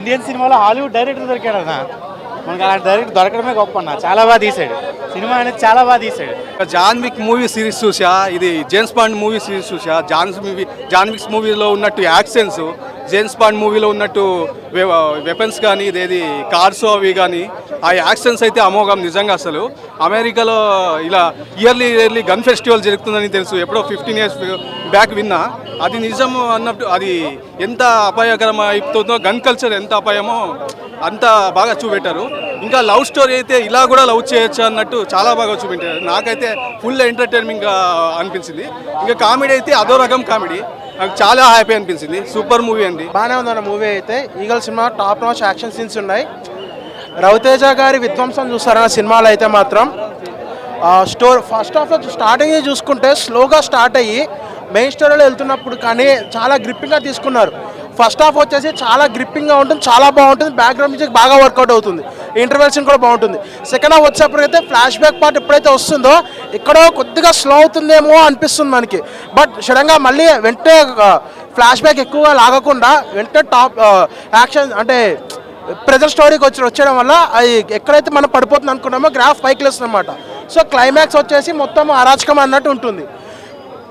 Indian సినిమాలో Hollywood director దొరికాడు అన్న. మనకు అలాంటి డైరెక్టర్ దొరకడమే గొప్ప అన్న. చాలా బాగా తీసాడు సినిమా అనేది, చాలా బాగా తీసాడు. జాన్ విక్ మూవీ సిరీస్ చూసా, ఇది జేమ్స్ బాండ్ మూవీ సిరీస్ చూసా. జాన్ విక్స్ మూవీలో ఉన్నట్టు యాక్షన్స్, జేమ్స్ బాండ్ మూవీలో ఉన్నట్టు వెపన్స్ కానీ, ఇదేది కార్స్ అవి కానీ, ఆ యాక్షన్స్ అయితే అమోఘం నిజంగా. అసలు అమెరికాలో ఇలా ఇయర్లీ గన్ ఫెస్టివల్ జరుగుతుందని తెలుసు, ఎప్పుడో 15 years బ్యాక్ విన్నా. అది నిజం అన్నట్టు, అది ఎంత అపాయకరం అయిపోతుందో, గన్ కల్చర్ ఎంత అపాయమో అంత బాగా చూపెట్టారు. ఇంకా లవ్ స్టోరీ అయితే ఇలా కూడా లవ్ చేయొచ్చు అన్నట్టు చాలా బాగా చూపెట్టారు. నాకైతే ఫుల్ ఎంటర్టైన్మెంట్గా అనిపించింది. ఇంకా కామెడీ అయితే అదో రకం కామెడీ, నాకు చాలా హ్యాపీ అనిపించింది. సూపర్ మూవీ అండి, బాగానే ఉందన్న మూవీ అయితే. Eagle cinema top notch action scenes ఉన్నాయి. రవితేజ గారి విధ్వంసం చూస్తారన్న సినిమాలో అయితే మాత్రం ఫస్ట్ హాఫ్ స్టార్టింగ్ చూసుకుంటే స్లోగా స్టార్ట్ అయ్యి మెయిన్ స్టోరీలో వెళ్తున్నప్పుడు కానీ చాలా గ్రిప్పింగ్గా తీసుకున్నారు. ఫస్ట్ హాఫ్ వచ్చేసి చాలా గ్రిప్పింగ్గా ఉంటుంది, చాలా బాగుంటుంది. బ్యాక్గ్రౌండ్ మ్యూజిక్ బాగా వర్కౌట్ అవుతుంది, ఇంటర్వెల్షన్ కూడా బాగుంటుంది. సెకండ్ హాఫ్ వచ్చేప్పటికైతే ఫ్లాష్ బ్యాక్ పార్ట్ ఎప్పుడైతే వస్తుందో ఎక్కడో కొద్దిగా స్లో అవుతుందేమో అనిపిస్తుంది మనకి. బట్ సడన్గా మళ్ళీ వెంటనే ఫ్లాష్ బ్యాక్ ఎక్కువగా లాగకుండా వెంటనే టాప్ యాక్షన్ అంటే ప్రెజెంట్ స్టోరీకి వచ్చేయడం వల్ల అది ఎక్కడైతే మనం పడిపోతుంది అనుకున్నామో గ్రాఫ్ పైకి లేస్తుంది అన్నమాట. సో క్లైమాక్స్ వచ్చేసి మొత్తం అరాచకం అన్నట్టు ఉంటుంది.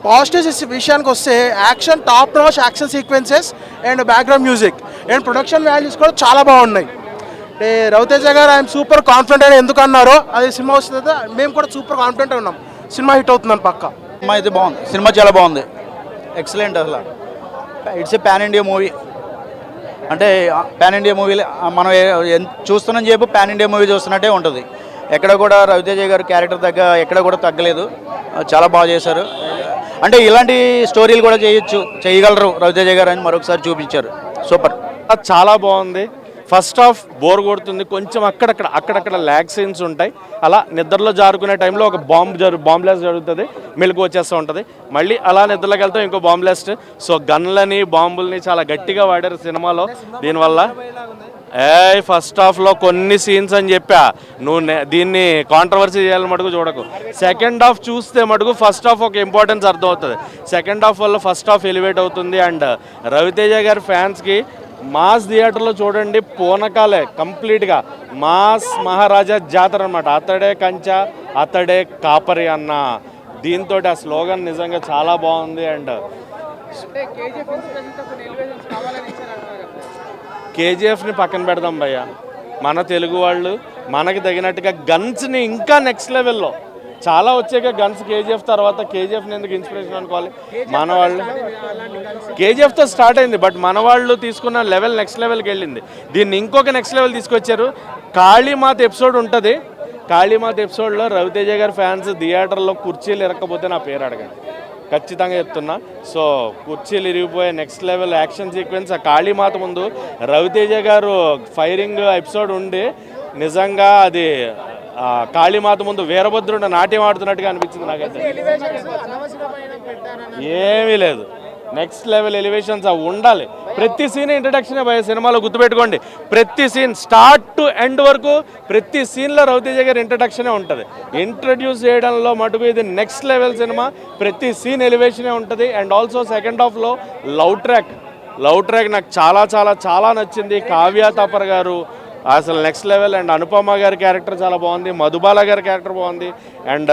పాజిటివ్స్ విషయానికి వస్తే action top notch action sequences and background music and production values కూడా చాలా బాగున్నాయి. రవితేజ గారు ఆయన సూపర్ కాన్ఫిడెంట్ అని ఎందుకు అన్నారో, అది సినిమా వస్తుంది మేము కూడా సూపర్ కాన్ఫిడెంట్ ఉన్నాం సినిమా హిట్ అవుతుందని పక్క. సినిమా అయితే బాగుంది, సినిమా చాలా బాగుంది, ఎక్సలెంట్. అసలు it's a pan India movie. అంటే పాన్ ఇండియా మూవీలో మనం చూస్తున్నాం చెప్పు పాన్ ఇండియా మూవీ చూస్తున్నట్టే ఉంటుంది. ఎక్కడ కూడా రవితేజ గారు క్యారెక్టర్ ఎక్కడ కూడా తగ్గలేదు, చాలా బాగా చేశారు. అంటే ఇలాంటి స్టోరీలు కూడా చేయగలరు రవితేజ గారు అని మరొకసారి చూపించారు. సూపర్, చాలా బాగుంది. ఫస్ట్ హాఫ్ బోర్ కొడుతుంది, కొంచెం అక్కడక్కడ ల్యాగ్ సీన్స్ ఉంటాయి. అలా నిద్రలో జారుకునే టైంలో ఒక బాంబ్ బ్లాస్ట్ జరుగుతుంది, మెలకు వచ్చేస్తూ ఉంటుంది. మళ్ళీ అలా నిద్రలోకి వెళ్తాం, ఇంకో బాంబ్ బ్లాస్ట్. సో గన్లని బాంబుల్ని చాలా గట్టిగా వాడారు సినిమాలో. దీనివల్ల ఫస్ట్ హాఫ్లో కొన్ని సీన్స్ అని చెప్పా, నువ్వు దీన్ని కాంట్రవర్సీ చేయాలని మటుకు చూడకు. సెకండ్ హాఫ్ చూస్తే మటుకు ఫస్ట్ హాఫ్ ఒక ఇంపార్టెన్స్ అర్థమవుతుంది. సెకండ్ హాఫ్ వల్ల ఫస్ట్ హాఫ్ ఎలివేట్ అవుతుంది. అండ్ రవితేజ గారి ఫ్యాన్స్కి మాస్ థియేటర్లో చూడండి, పూనకాలే కంప్లీట్గా. మాస్ మహారాజా జాతర అనమాట. అతడే కంచా అతడే కాపరి అన్న దీంతో ఆ స్లోగన్ నిజంగా చాలా బాగుంది. అండ్ కేజీఎఫ్ని పక్కన పెడదాం భయ్య, మన తెలుగు వాళ్ళు మనకి తగినట్టుగా గన్స్ని ఇంకా నెక్స్ట్ లెవెల్లో చాలా వచ్చాక గన్స్ కేజీఎఫ్ తర్వాత కేజీఎఫ్ని ఎందుకు ఇన్స్పిరేషన్ అనుకోవాలి. మన వాళ్ళు కేజీఎఫ్తో స్టార్ట్ అయింది, బట్ మన వాళ్ళు తీసుకున్న లెవెల్ నెక్స్ట్ లెవెల్కి వెళ్ళింది. దీన్ని ఇంకొక నెక్స్ట్ లెవెల్ తీసుకొచ్చారు. కాళీమాత ఎపిసోడ్ ఉంటుంది, కాళీమాత ఎపిసోడ్లో రవితేజ గారి ఫ్యాన్స్ థియేటర్లో కుర్చీలు ఇరక్కపోతే నా పేరు అడగండి, ఖచ్చితంగా చెప్తున్నా. సో కుర్చీలు ఇరిగిపోయే నెక్స్ట్ లెవెల్ యాక్షన్ సీక్వెన్స్. ఆ కాళీమాత ముందు రవితేజ గారు ఫైరింగ్ ఎపిసోడ్ ఉండి నిజంగా అది కాళీమాత ముందు వీరభద్రుడు నాట్యం ఆడుతున్నట్టుగా అనిపించింది నాకైతే. ఏమీ లేదు, నెక్స్ట్ లెవెల్ ఎలివేషన్స్ అవి ఉండాలి. ప్రతి సీన్ ఇంట్రడక్షన్ భయ సినిమాలో గుర్తుపెట్టుకోండి. ప్రతి సీన్ స్టార్ట్ టు ఎండ్ వరకు ప్రతి సీన్లో రవితేజ గారి ఇంట్రడక్షనే ఉంటుంది. ఇంట్రడ్యూస్ చేయడంలో మటుకు ఇది నెక్స్ట్ లెవెల్ సినిమా. ప్రతి సీన్ ఎలివేషనే ఉంటుంది. అండ్ ఆల్సో సెకండ్ హాఫ్లో లవ్ ట్రాక్ నాకు చాలా చాలా చాలా నచ్చింది. కావ్య తాపర్ గారు అసలు నెక్స్ట్ లెవెల్. అండ్ అనుపమ గారి క్యారెక్టర్ చాలా బాగుంది, మధుబాల గారి క్యారెక్టర్ బాగుంది, అండ్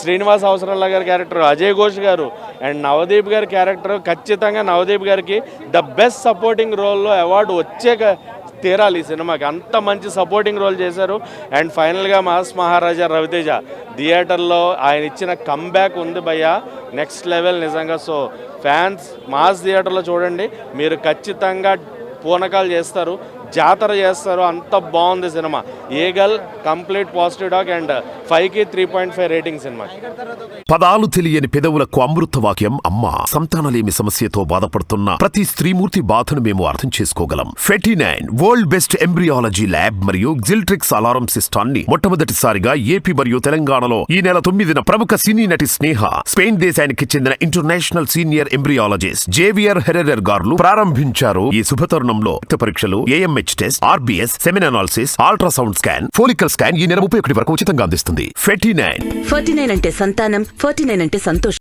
శ్రీనివాస్ అవసరంలా గారి క్యారెక్టర్, అజయ్ ఘోష్ గారు అండ్ నవదీప్ గారి క్యారెక్టర్. ఖచ్చితంగా నవదీప్ గారికి ద బెస్ట్ సపోర్టింగ్ రోల్లో అవార్డు వచ్చే తీరాలి ఈ సినిమాకి, అంత మంచి సపోర్టింగ్ రోల్ చేశారు. అండ్ ఫైనల్గా మాస్ మహారాజా రవితేజ థియేటర్లో ఆయన ఇచ్చిన కమ్బ్యాక్ ఉంది భయ్య, నెక్స్ట్ లెవెల్ నిజంగా. సో ఫ్యాన్స్ మాస్ థియేటర్లో చూడండి, మీరు ఖచ్చితంగా పూనకాలు చేస్తారు, జాతర చేస్తారు, అంత బాగుంది cinema. Eagle complete positive talk and 5కి 3.5 రేటింగ్ సినిమా. పదాలు తెలియని పెదవులకు అమృత వాక్యం అమ్మ. సంతానలేమి సమస్యతో బాధపడుతున్న ప్రతి స్త్రీమూర్తి బాధను మేము అర్థం చేసుకోగలం. Fertinine world best embryology lab మరియు జిల్ట్రిక్స్ అలారం సిస్టాన్ని మొట్టమొదటిసారిగా ఏపీ మరియు తెలంగాణలో ఈ నెల 9న ప్రముఖ సినీ నటి స్నేహ, స్పెయిన్ దేశానికి చెందిన international senior embryologist Javier Herrera గారు ప్రారంభించారు. ఈ శుభతరుణంలో రక్త పరీక్షలు, AMH test, RBS, సెమిన్ analysis, ultrasound scan, follicle scan ఈ నెల 31 వరకు ఉచితంగా అందిస్తుంది. 49 అంటే సంతానం, 49 అంటే సంతోషం.